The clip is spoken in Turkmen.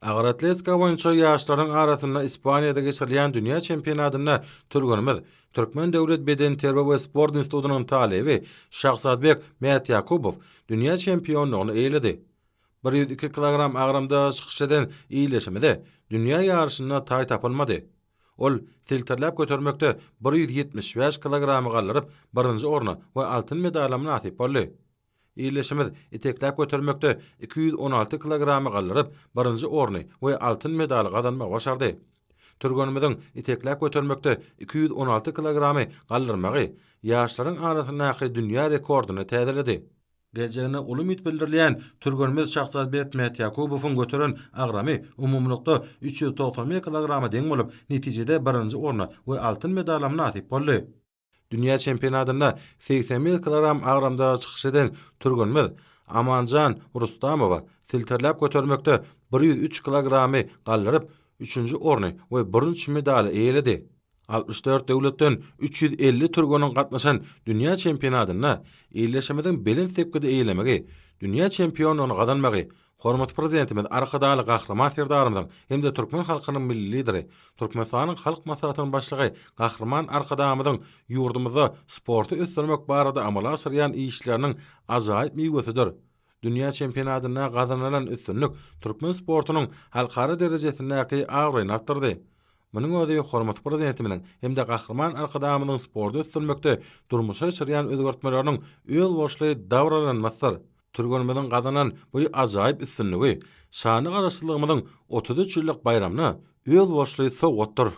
Agar atletika boýunça ýaşlaryň arasynda Ispaniýada geçirilýän dünýä çempionatyna türgünimiz Türkmen Döwlet Beden Terbiýe we Sport Institutynyň talebi Şahsatbek Mät Ýakubow dünýä çempionlugyny eýledi. 102 kilogram agrymda çykyş eden iýleşimide dünýä ýarşyna taý tapylmady. Ol silterläp götürmekde 175 kilogramy gallaryp birinji orna we altyn medalamy nasip boldy. İyileşimiz itekläp götürmekde 216 kilogramy gallaryp birinji orny we altyn medal gazanmak başardy. Türgönimiziň itekläp götürmekde 216 kilogramy gallyrmagy ýaşlaryň arasyndaky dünýä rekordyny täzeledi. Geleceğine ulumyt bildirilýän Türgönimiz Şahsatbek Mät Ýakubowyň götüren agramy umumlykda 391 kilograma deň bolup, netijede birinji orna we altyn medalamy nasip boldy. Dünýä çempionatyna 81 kilogram agramda çykyş eden Türgönimiz Amanjan Rustamowa silterläp götürmekde 103 kilogramy gallaryp 3-nji orny we 1-nji medal eýledi. 64 döwletden 350 türgönüň gatnaşan dünýä çempionatyna eýleşmeden belin sepkide eýlemegi, dünýä çempionlugyny gazanmagy, hormat prezidentimiz arkadaly gahrman serdarymyzyň hem-de türkmen halkynyň milli lideri, Türkmenistanyň halk maslahatynyň başlygy gahrman arkadamyzyň ýurdumyzda sporty ösdürmek barada amala aşyrýan işleriniň ajaýyp miwesidir. Dünýä çempionatyna gazanylan üstünlük türkmen sportunyň halkara derejesindäki agryny artdyrdy. Munyň özi hormat prezidentimiň hem-de gahrman arkadamyzyň sporty ösdürmekde durmuşa çyrýan özgertmeleriň öýül boşly dawranmasyr. Türgönimiziň gazanan bu ajaýyp üstünligi şany garaşdyrlygymyzyň 33 ýyllyk bayramyna öýül boşly sowgatdyr.